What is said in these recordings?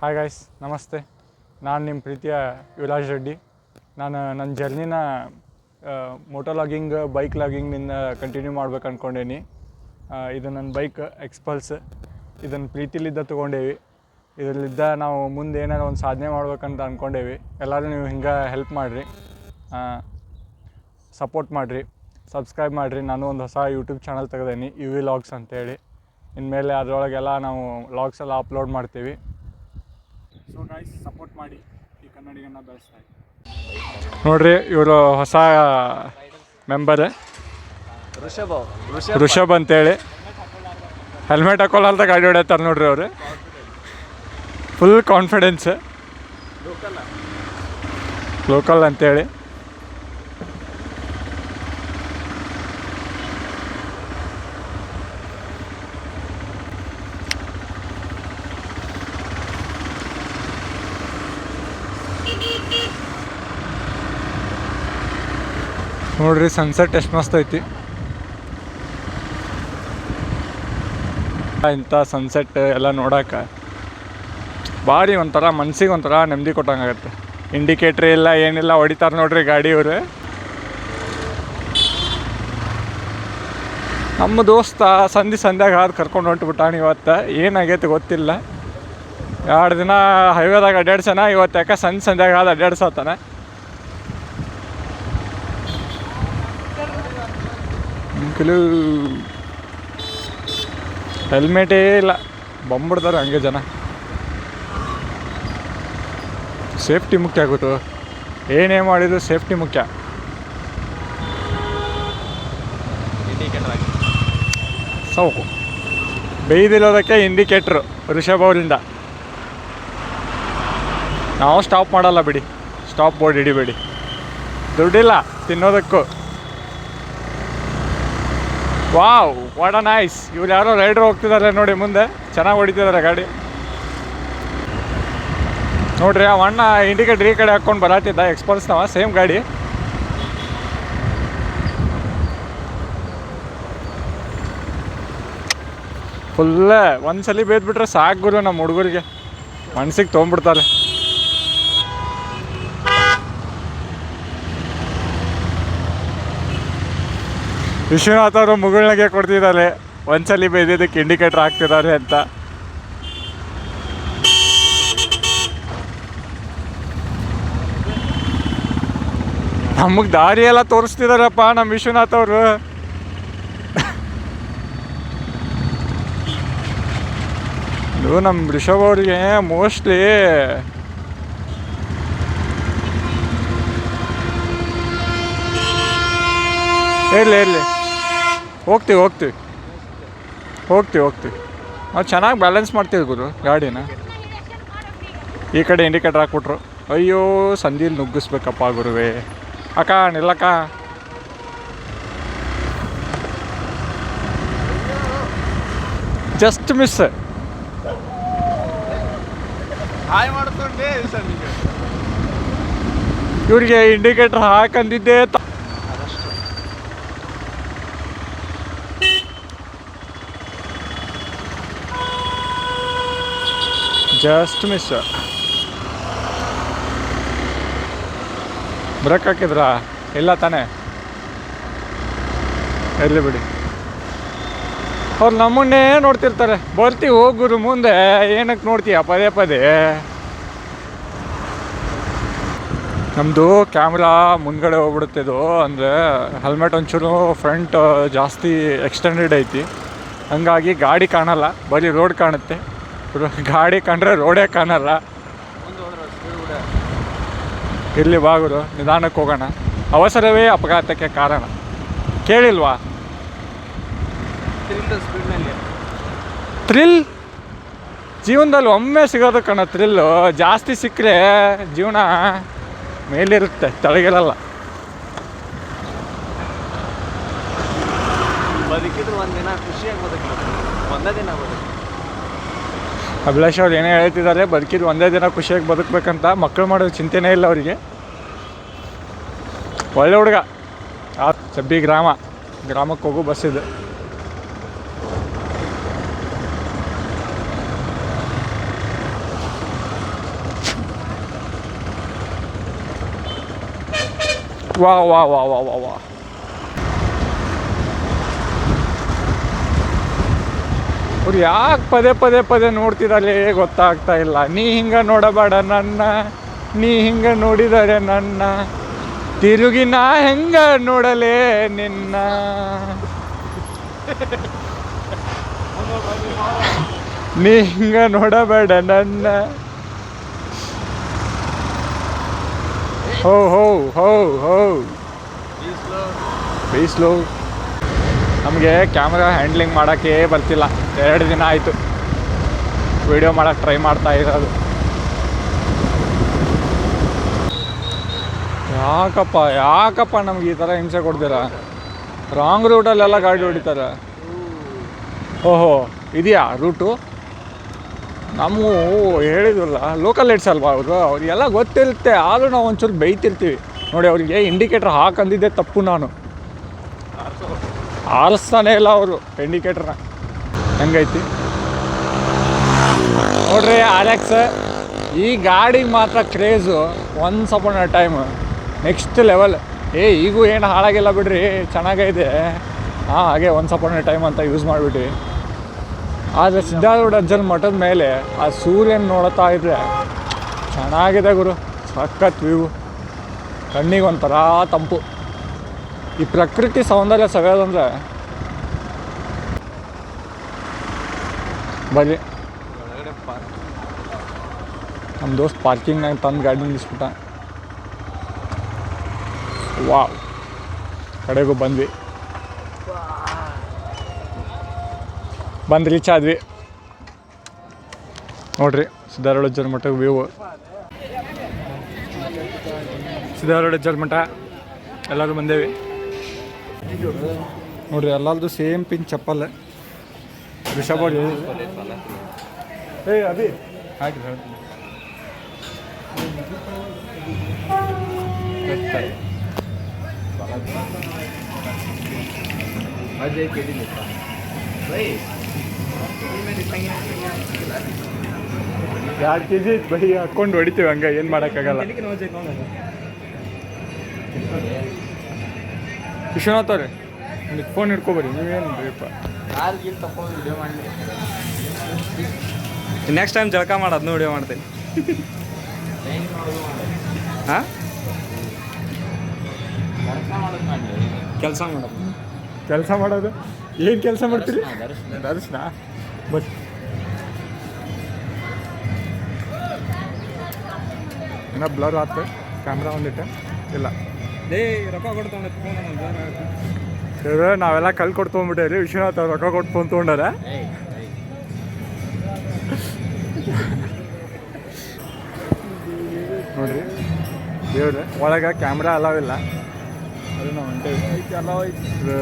Hi guys, ನಮಸ್ತೆ. ನಾನು ನಿಮ್ಮ ಪ್ರೀತಿಯ ಯುವರಾಜ್ ರೆಡ್ಡಿ. ನಾನು ನನ್ನ ಜರ್ನಿನ ಮೋಟೋ ಲಾಗಿಂಗ್, ಬೈಕ್ ಲಾಗಿಂಗ್ನಿಂದ ಕಂಟಿನ್ಯೂ ಮಾಡ್ಬೇಕು ಅಂದ್ಕೊಂಡೇನಿ. ಇದು ನನ್ನ ಬೈಕ್ ಎಕ್ಸ್ಪಲ್ಸ್. ಇದನ್ನು ಪ್ರೀತಿಲಿದ್ದ ತೊಗೊಂಡೇವಿ. ಇದರಲ್ಲಿದ್ದ ನಾವು ಮುಂದೆ ಏನಾರು ಒಂದು ಸಾಧನೆ ಮಾಡ್ಬೇಕಂತ ಅಂದ್ಕೊಂಡೇವಿ. ಎಲ್ಲರೂ ನೀವು ಹಿಂಗೆ ಹೆಲ್ಪ್ ಮಾಡಿರಿ, ಸಪೋರ್ಟ್ ಮಾಡಿರಿ, ಸಬ್ಸ್ಕ್ರೈಬ್ ಮಾಡಿರಿ. ನಾನು ಒಂದು ಹೊಸ ಯೂಟ್ಯೂಬ್ ಚಾನಲ್ ತೆಗೆದೇನಿ, ಯು ವಿ ಲಾಗ್ಸ್ ಅಂತೇಳಿ. ಇನ್ಮೇಲೆ ಅದರೊಳಗೆಲ್ಲ ನಾವು ಲಾಗ್ಸ್ ಎಲ್ಲ ಅಪ್ಲೋಡ್ ಮಾಡ್ತೀವಿ. ಸೊ ಗೈಸ್, ಸಪೋರ್ಟ್ ಮಾಡಿ, ಈ ಕನ್ನಡಿಗನ್ನ ಬೆಳೆಸ್ತಾ ಇದ್ದೀವಿ. ನೋಡ್ರಿ, ಇವರು ಹೊಸ ಮೆಂಬರ್ ಋಷಭ್ ಅಂತೇಳಿ. ಹೆಲ್ಮೆಟ್ ಹಾಕೊಳ್ಳಲ್ದ ಗಾಡಿ ಹೊಡ್ಯಾತಾರೆ ನೋಡ್ರಿ. ಅವರು ಫುಲ್ ಕಾನ್ಫಿಡೆನ್ಸ್, ಲೋಕಲ್ ಅಂತೇಳಿ. ನೋಡ್ರಿ ಸನ್ಸೆಟ್ ಎಷ್ಟು ಮಸ್ತ್ ಐತಿ. ಇಂಥ ಸನ್ಸೆಟ್ ಎಲ್ಲ ನೋಡೋಕೆ ಭಾರಿ ಒಂಥರ ಮನ್ಸಿಗೆ ಒಂಥರ ನೆಮ್ಮದಿ ಕೊಟ್ಟಂಗಾಗತ್ತೆ. ಇಂಡಿಕೇಟ್ರ್ ಇಲ್ಲ, ಏನಿಲ್ಲ, ಹೊಡಿತಾರೆ ನೋಡ್ರಿ ಗಾಡಿಯವರು. ನಮ್ಮ ದೋಸ್ತ ಸಂಧ್ಯಾಗ ಹಾದು ಕರ್ಕೊಂಡು ಹೊಂಟ್ಬಿಟ್ಟಾನ. ಇವತ್ತು ಏನಾಗೈತೆ ಗೊತ್ತಿಲ್ಲ. 2 ದಿನ ಹೈವೇದಾಗ ಅಡ್ಡಾಡ್ಸೋಣ, ಇವತ್ತು ಯಾಕೆ ಸಂಧ್ಯಾಗ ಹಾದು ಅಡ್ಡಾಡ್ಸತ್ತಾನೆ. ಹೆಲ್ಮೆಟೇ ಇಲ್ಲ, ಬಂದ್ಬಿಡ್ತಾರೆ ಹಂಗೆ ಜನ. ಸೇಫ್ಟಿ ಮುಖ್ಯ ಆಗುತ್ತೋ, ಏನೇ ಮಾಡಿದ್ರು ಸೇಫ್ಟಿ ಮುಖ್ಯ. ಸಾಕು, ಬೇಯ್ದಿರೋದಕ್ಕೆ ಇಂಡಿಕೇಟ್ರು ಋಷಭ್ ಅವರಿಂದ. ನಾವು ಸ್ಟಾಪ್ ಮಾಡಲ್ಲ ಬಿಡಿ, ಸ್ಟಾಪ್ ಬೋರ್ಡ್ ಹಿಡಿಬೇಡಿ. ದುಡ್ಡಿಲ್ಲ ತಿನ್ನೋದಕ್ಕೂ. Wow, what a nice. ಇವ್ರು ಯಾರೋ ರೈಡರ್ ಹೋಗ್ತಿದ್ದಾರೆ ನೋಡಿ ಮುಂದೆ, ಚೆನ್ನಾಗಿ ಹೊಡಿತಿದ್ದಾರೆ ಗಾಡಿ. ನೋಡ್ರಿ, ಆ ಅಣ್ಣ ಇಂಡಿಕೇಟರ್ ಈ ಕಡೆ ಹಾಕ್ಕೊಂಡು ಬರಾತಿದ್ದ, ಎಕ್ಸ್ಪಲ್ಸ್ನವ, ಸೇಮ್ ಗಾಡಿ. ಫುಲ್ಲ ಒಂದ್ಸಲಿ ಬೇದ್ಬಿಟ್ರೆ ಸಾಕು ಗುರು, ನಮ್ಮ ಹುಡುಗರಿಗೆ ಮನ್ಸಿಗೆ ತೊಗೊಂಡ್ಬಿಡ್ತಾರೆ. ವಿಶ್ವನಾಥ್ ಅವರು ಮುಗುಳ್ನಾಗೆ ಕೊಡ್ತಿದ್ದಾರೆ, ಒಂದ್ಸಲಿ ಬೇದಿದ್ದಕ್ಕೆ ಇಂಡಿಕೇಟ್ರ್ ಹಾಕ್ತಿದ್ದಾರೆ ಅಂತ. ನಮಗೆ ದಾರಿ ಎಲ್ಲ ತೋರಿಸ್ತಿದಾರಪ್ಪ ನಮ್ಮ ವಿಶ್ವನಾಥ್ ಅವರು. ಇದು ನಮ್ಮ ರಿಷಭ್ ಅವ್ರಿಗೆ ಮೋಸ್ಟ್ಲಿ ಇರಲಿ ಹೋಗ್ತೀವಿ ನಾವು ಚೆನ್ನಾಗಿ ಬ್ಯಾಲೆನ್ಸ್ ಮಾಡ್ತೀವಿ ಗುರು ಗಾಡಿನ. ಈ ಕಡೆ ಇಂಡಿಕೇಟರ್ ಹಾಕ್ಬಿಟ್ರು. ಅಯ್ಯೋ, ಸಂದಿಲ್ ನುಗ್ಗಿಸ್ಬೇಕಪ್ಪ ಗುರುವೇ. ಅಕ್ಕ ನಿಲ್ಲಕ್ಕ. Just miss. ಇವ್ರಿಗೆ ಇಂಡಿಕೇಟರ್ ಹಾಕಂದಿದ್ದೆ ಜಸ್ಟ್ ಮಿಸ್. ಬ್ರೇಕ್ ಹಾಕಿದ್ರಾ? ಇಲ್ಲ ತಾನೇ, ಇರಲಿ ಬಿಡಿ. ಅವ್ರು ನಮ್ಮನ್ನೇ ನೋಡ್ತಿರ್ತಾರೆ. ಬರ್ತೀವಿ ಹೋಗುರು ಮುಂದೆ, ಏನಕ್ಕೆ ನೋಡ್ತೀಯ ಪದೇ. ನಮ್ಮದು ಕ್ಯಾಮ್ರಾ ಮುಂದ್ಗಡೆ ಹೋಗ್ಬಿಡುತ್ತೆ. ಇದು ಅಂದರೆ ಹೆಲ್ಮೆಟ್ ಒಂಚೂರು ಫ್ರಂಟ್ ಜಾಸ್ತಿ ಎಕ್ಸ್ಟೆಂಡೆಡ್ ಐತಿ, ಹಂಗಾಗಿ ಗಾಡಿ ಕಾಣಲ್ಲ, ಬರೀ ರೋಡ್ ಕಾಣುತ್ತೆ. ಗಾಡಿ ಕಂಡ್ರೆ ರೋಡೇ ಕಾಣಲ್ಲ. ಇರಲಿ ಬಾಗುರು, ನಿಧಾನಕ್ಕೆ ಹೋಗೋಣ. ಅವಸರವೇ ಅಪಘಾತಕ್ಕೆ ಕಾರಣ. ಕೇಳಿಲ್ವಾ? ಥ್ರಿಲ್ ಜೀವನದಲ್ಲಿ ಒಮ್ಮೆ ಸಿಗೋದು ಕಣ. ಥ್ರಿಲ್ಲು ಜಾಸ್ತಿ ಸಿಕ್ಕರೆ ಜೀವನ ಮೇಲಿರುತ್ತೆ, ತಳಗಿರಲ್ಲ. ಬದುಕಿದ್ರು ಒಂದಿನ ಖುಷಿಯಾಗಿ ಬದುಕಬೇಕು, ಒಂದೇ ದಿನ ಬದುಕು. ಅಭಿಲಾಷ್ ಅವ್ರು ಏನೇ ಹೇಳ್ತಿದ್ದಾರೆ, ಬದುಕಿದ್ದು ಒಂದೇ ದಿನ ಖುಷಿಯಾಗಿ ಬದುಕಬೇಕಂತ. ಮಕ್ಕಳು ಮಾಡೋದು ಚಿಂತೆನೇ ಇಲ್ಲ ಅವರಿಗೆ. ಒಳ್ಳೆ ಹುಡುಗ. ಚಬ್ಬಿ ಗ್ರಾಮಕ್ಕೆ ಹೋಗೋ ಬಸ್ ಇದು. ವಾ ವಾ ವಾ ವಾ ವಾ ವಾ ಅವ್ರು ಯಾಕೆ ಪದೇ ಪದೇ ಪದೇ ನೋಡ್ತಿದ್ದಾರೆ ಗೊತ್ತಾಗ್ತಾ ಇಲ್ಲ. ನೀ ಹಿಂಗೆ ನೋಡಬೇಡ ನನ್ನ, ನೀ ಹಿಂಗೆ ನೋಡಿದರೆ ನನ್ನ, ತಿರುಗಿ ನಾ ಹೆಂಗ ನೋಡಲೇ ನಿನ್ನ. ನೀ ಹಿಂಗ ನೋಡಬೇಡ ನನ್ನ. ಹೋ ಹೋ ಹೋ ಹೋ ಸ್ಲೋ. ನಮಗೆ ಕ್ಯಾಮ್ರಾ ಹ್ಯಾಂಡ್ಲಿಂಗ್ ಮಾಡೋಕ್ಕೆ ಬರ್ತಿಲ್ಲ. 2 ದಿನ ಆಯಿತು ವಿಡಿಯೋ ಮಾಡೋಕ್ಕೆ ಟ್ರೈ ಮಾಡ್ತಾ ಇರೋದು. ಯಾಕಪ್ಪ ನಮ್ಗೆ ಈ ಥರ ಹಿಂಸೆ ಕೊಡ್ತೀರಾ? ರಾಂಗ್ ರೂಟಲ್ಲೆಲ್ಲ ಗಾಡಿ ಹೊಡಿತಾರೆ. ಓಹೋ ಇದೆಯಾ ರೂಟು? ನಾವು ಹೇಳಿದ್ವಲ್ಲ, ಲೋಕಲ್ ಲೈಟ್ಸ್ ಅಲ್ವಾ ಅವ್ರಿಗೆಲ್ಲ ಗೊತ್ತಿರುತ್ತೆ. ಆದರೂ ನಾವು ಒಂಚೂರು ಬೈತಿರ್ತೀವಿ ನೋಡಿ. ಅವರಿಗೆ ಇಂಡಿಕೇಟ್ರ್ ಹಾಕಂದಿದ್ದೆ ತಪ್ಪು. ನಾನು ಆರಿಸ್ತಾನೆ ಇಲ್ಲ ಅವರು ಇಂಡಿಕೇಟ್ರನ್ನ. ಹೆಂಗೈತಿ ನೋಡ್ರಿ RX. ಈ ಗಾಡಿಗೆ ಮಾತ್ರ ಕ್ರೇಜು ಒನ್ಸ್ ಅಪಾನ್ ಅ ಟೈಮ್ ನೆಕ್ಸ್ಟ್ ಲೆವೆಲ್. ಈಗೂ ಏನು ಹಾಳಾಗಿಲ್ಲ ಬಿಡ್ರಿ, ಚೆನ್ನಾಗೈತೆ. ಹಾಗೆ ಒನ್ಸ್ ಅಪಾನ್ ಅ ಟೈಮ್ ಅಂತ ಯೂಸ್ ಮಾಡಿಬಿಟ್ಟು. ಆದರೆ ಸಿದ್ಧಾರೂಢಜ್ಜನ ಮಠದ ಮೇಲೆ ಆ ಸೂರ್ಯನ ನೋಡ್ತಾ ಇದ್ರೆ ಚೆನ್ನಾಗಿದೆ ಗುರು. ಸಖತ್ ವ್ಯೂ, ಕಣ್ಣಿಗೆ ಒಂಥರ ತಂಪು. ಈ ಪ್ರಕೃತಿ ಸೌಂದರ್ಯ ಸವಿಯೋದಂದ್ರೆ ಬರ್ರಿ. ನಮ್ಮ ದೋಸ್ತ್ ಪಾರ್ಕಿಂಗ್ನಾಗ ತಂದು ಗಾಡಿ ನಿಲ್ಲಿಸ್ಬಿಟ್ಟ. ವಾವ್, ಕಡೆಗೂ ಬಂದು ರೀಚ್ ಆದ್ವಿ. ನೋಡ್ರಿ ಸಿದ್ಧಾರೂಢಜ್ಜನ ಮಠದ ವ್ಯೂ. ಸಿದ್ಧಾರೂಢಜ್ಜನ ಮಠ ಎಲ್ಲರೂ ಬಂದೇವಿ ನೋಡ್ರಿ. ಎಲ್ಲರದು ಸೇಮ್ ಪಿಂಕ್ ಚಪ್ಪಲ್. ರಿಷಬ್ ಅವ್ರು ಅಭಿ ಹಾಕಿ ಎರಡು ಕೆಜಿ ಬೈ ಹಾಕ್ಕೊಂಡು ಹೊಡಿತೀವಿ. ಹಂಗೆ ಏನು ಮಾಡೋಕ್ಕಾಗಲ್ಲ. ವಿಶ್ವನಾಥ್ ಅವ್ರೆ ಫೋನ್ ಹಿಡ್ಕೊಬರಿ. ನೀವೇನು ರೀಪ್ಪ ನೆಕ್ಸ್ಟ್ ಟೈಮ್ ಜಳಕ ಮಾಡಿ ಅದನ್ನ ವಿಡಿಯೋ ಮಾಡ್ತೀನಿ. ಹಾಂ ಕೆಲಸ ಮಾಡೋದು ಏನು ಕೆಲಸ ಮಾಡ್ತೀರಿ? ದರ್ಶನ ಬಟ್ ಇನ್ನೂ ಬ್ಲರ್ ಆಯ್ತು ಕ್ಯಾಮ್ರಾ ಒಂದಿಟ್ಟು ಇಲ್ಲ. ರೊಕ್ಕ ಕೊಡ್ತಾನೆ ನಾವೆಲ್ಲ ಕಲ್ ಕೊಟ್ಟು ತೊಗೊಂಡ್ಬಿಟ್ಟೇರಿ. ವಿಶ್ವನಾಥ್ ಅವ್ರು ರೊಕ್ಕ ಕೊಟ್ಟು ಫೋನ್ ತೊಗೊಂಡಾರ. ನೋಡ್ರಿ ದೇವ್ರೆ, ಒಳಗೆ ಕ್ಯಾಮ್ರಾ ಅಲಾವಿಲ್ಲ. ಅದು ನಾವು ಹೊಂಟೇವಿ. ಇದು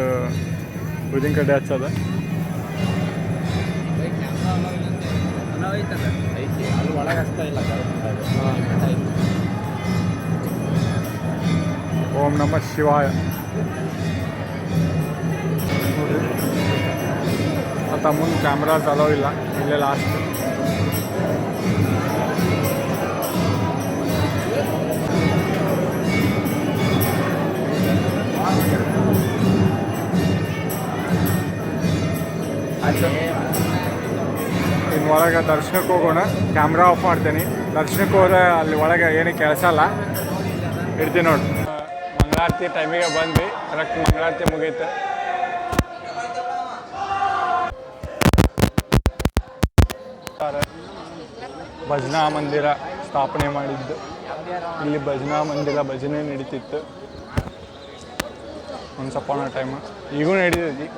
ಉದಿನ ಕಡೆ ಹಚ್ಚೋದ. ಓಂ ನಮಃ ಶಿವಾಯ. ನೋಡ್ರಿ ಮತ್ತು ಮುಂದೆ ಕ್ಯಾಮ್ರಾಸ್ ಅಲೋ ಇಲ್ಲ. ಇಲ್ಲೇ ಲಾಸ್ಟ್. ಇನ್ನು ಒಳಗೆ ದರ್ಶನಕ್ಕೆ ಹೋಗೋಣ. ಕ್ಯಾಮ್ರಾ ಆಫ್ ಮಾಡ್ತೀನಿ. ದರ್ಶನಕ್ಕೆ ಹೋದ್ರೆ ಅಲ್ಲಿ ಒಳಗೆ ಏನು ಕೆಲಸ ಅಲ್ಲ. ಇಡ್ತೀನಿ ನೋಡಿ. ಮಂಗಳಾರತಿ ಟೈಮಿಗೆ ಬಂದ್ವಿ. ಕರೆಕ್ಟ್ ಮಂಗಳಾರತಿ ಮುಗೀತು. ಭಜನಾ ಮಂದಿರ ಸ್ಥಾಪನೆ ಮಾಡಿದ್ದು. ಇಲ್ಲಿ ಭಜನಾ ಮಂದಿರ ಭಜನೆ ನಡೀತಿತ್ತು ಒಂದು ಸಪಾನ ಟೈಮ್. ಈಗೂ ನಡೀತೈತಿ.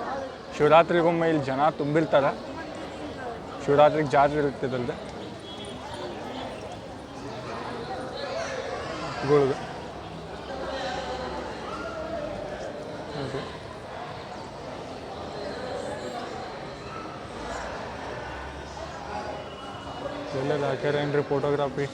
ಶಿವರಾತ್ರಿಗೊಮ್ಮೆ ಇಲ್ಲಿ ಜನ ತುಂಬಿರ್ತಾರೆ. ಶಿವರಾತ್ರಿಗೆ ಜಾತ್ರೆ ಇರ್ತದಲ್ದೆ ಗೋಳ್ದು. ಎಲ್ಲೆಲ್ಲ ಹಾಕ್ಯಾರೇನ್ರಿ ಫೋಟೋಗ್ರಾಫಿ.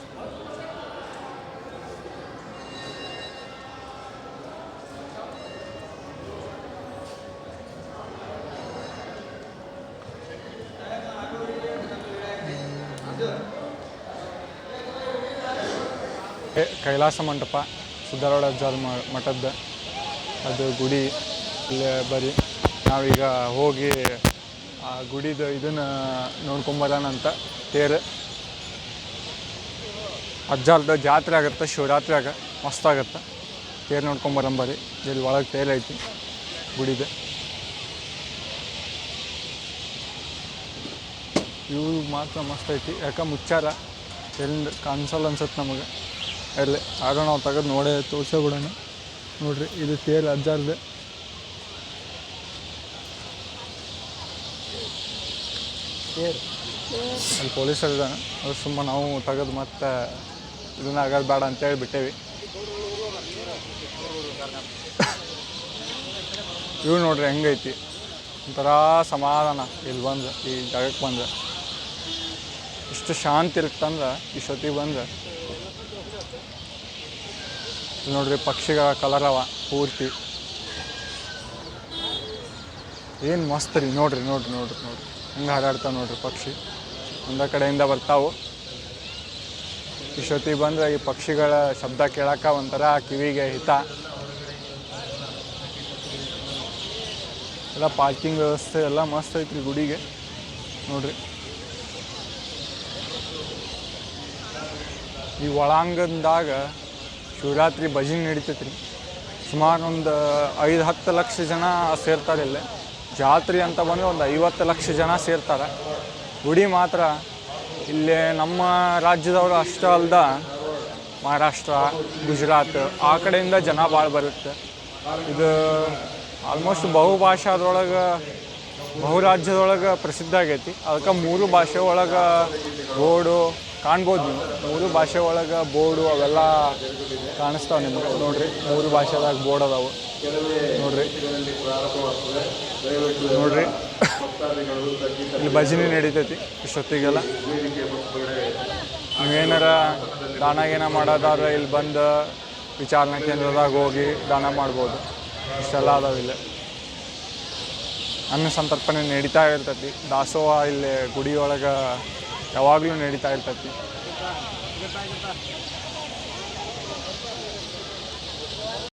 ಕೈಲಾಸ ಮಂಟಪ ಸಿದ್ಧಾರೂಢ ಅಜ್ಜಾರ ಮಠದ್ದು ಅದು ಗುಡಿ ಇಲ್ಲೇ ಬರೀ ನಾವೀಗ ಹೋಗಿ ಆ ಗುಡಿದು ಇದನ್ನು ನೋಡ್ಕೊಂಬರೋಣ ಅಂತ ತೇರು ಅಜ್ಜಾರ್ದ ಜಾತ್ರೆ ಆಗುತ್ತೆ ಶಿವರಾತ್ರಿಯಾಗ ಮಸ್ತಾಗತ್ತೆ ತೇರು ನೋಡ್ಕೊಂಬರಂಬರಿ ಇಲ್ಲಿ ಒಳಗೆ ತೇರು ಐತಿ ಗುಡಿದು ಇವು ಮಾತ್ರ ಮಸ್ತ್ ಐತಿ ಯಾಕೆ ಮುಚ್ಚಾರ ಎಲ್ಲಿಂದ ಕಾಣಿಸಲ್ಲ ಅನ್ಸುತ್ತೆ ನಮಗೆ ಅಲ್ಲಿ ಆಗ ನಾವು ತೆಗೆದು ನೋಡೇ ತೋರ್ಸೇ ಬಿಡೋಣ ನೋಡ್ರಿ ಇದು ತೇರು ಅಜ್ಜಾರ್ದು ಅಲ್ಲಿ ಪೊಲೀಸರು ಇದ್ದಾನೆ ಅದು ಸುಮ್ಮನೆ ನಾವು ತೆಗೆದು ಮತ್ತೆ ಇದನ್ನ ಆಗೋದು ಬೇಡ ಅಂತೇಳಿ ಬಿಟ್ಟೇವಿ ಇವು ನೋಡ್ರಿ ಹೆಂಗೈತಿ ಒಂಥರ ಸಮಾಧಾನ ಇಲ್ಲಿ ಬಂದು ಈ ಜಾಗಕ್ಕೆ ಬಂದ್ರೆ ಇಷ್ಟು ಶಾಂತಿ ಇರುತ್ತಂದ್ರೆ ಇಷ್ಟೊತ್ತಿಗೆ ಬಂದ್ರೆ ಇಲ್ಲಿ ನೋಡ್ರಿ ಪಕ್ಷಿಗಳ ಕಲರ್ ಅವ ಪೂರ್ತಿ ಏನು ಮಸ್ತ್ ರೀ ನೋಡ್ರಿ ನೋಡ್ರಿ ನೋಡ್ರಿ ನೋಡ್ರಿ ಹೆಂಗೆ ಹಾರಾಡ್ತಾವೆ ನೋಡ್ರಿ ಪಕ್ಷಿ ಒಂದ ಕಡೆಯಿಂದ ಬರ್ತಾವೆ ಇಷ್ಟೊತ್ತಿಗೆ ಬಂದ್ರೆ ಈ ಪಕ್ಷಿಗಳ ಶಬ್ದ ಕೇಳಕ್ಕೆ ಒಂಥರ ಕಿವಿಗೆ ಹಿತ ಎಲ್ಲ ಪಾರ್ಕಿಂಗ್ ವ್ಯವಸ್ಥೆ ಎಲ್ಲ ಮಸ್ತ್ ಐತ್ರಿ ಗುಡಿಗೆ ನೋಡ್ರಿ ಈ ಒಳಾಂಗಣದಾಗ ಶಿವರಾತ್ರಿ ಭಜನೆ ನಡೀತೈತೆ ರೀ ಸುಮಾರು ಒಂದು 5-10 ಲಕ್ಷ ಜನ ಸೇರ್ತಾರೆ ಇಲ್ಲೇ ಜಾತ್ರೆ ಅಂತ ಬಂದರೆ ಒಂದು 50 ಲಕ್ಷ ಜನ ಸೇರ್ತಾರೆ ಗುಡಿ ಮಾತ್ರ ಇಲ್ಲೇ ನಮ್ಮ ರಾಜ್ಯದವರು ಅಷ್ಟೇ ಅಲ್ದ ಮಹಾರಾಷ್ಟ್ರ ಗುಜರಾತ್ ಆ ಕಡೆಯಿಂದ ಜನ ಭಾಳ ಬರುತ್ತೆ ಇದು ಆಲ್ಮೋಸ್ಟ್ ಬಹುಭಾಷಾದೊಳಗೆ ಬಹುರಾಜ್ಯದೊಳಗೆ ಪ್ರಸಿದ್ಧ ಆಗೈತಿ ಅದಕ್ಕೆ 3 ಭಾಷೆ ಒಳಗೆ ಬೋರ್ಡು ಕಾಣ್ಬೋದು ನೀವು 3 ಭಾಷೆ ಒಳಗೆ ಬೋರ್ಡು ಅವೆಲ್ಲ ಕಾಣಿಸ್ತಾವೆ ನಿಮ್ಗೆ ನೋಡ್ರಿ 3 ಭಾಷೆದಾಗ ಬೋರ್ಡ್ ಅದಾವೆ ನೋಡ್ರಿ ನೋಡ್ರಿ ಇಲ್ಲಿ ಭಜನೆ ನಡೀತೈತಿ ಇಷ್ಟೊತ್ತಿಗೆಲ್ಲ ನೀವೇನಾರ ದಾನ ಗೀನ ಮಾಡೋದಾದ್ರೆ ಇಲ್ಲಿ ಬಂದು ವಿಚಾರಣಾ ಕೇಂದ್ರದಾಗ ಹೋಗಿ ದಾನ ಮಾಡ್ಬೋದು ಇಷ್ಟೆಲ್ಲ ಅದಾವೆ ಇಲ್ಲಿ ಅನ್ನ ಸಂತರ್ಪಣೆ ನಡೀತಾ ಇರ್ತೈತಿ ದಾಸೋಹ ಇಲ್ಲಿ ಗುಡಿಯೊಳಗೆ ಯಾವಾಗಲೂ ನಡೀತಾ ಇರ್ತೈತಿ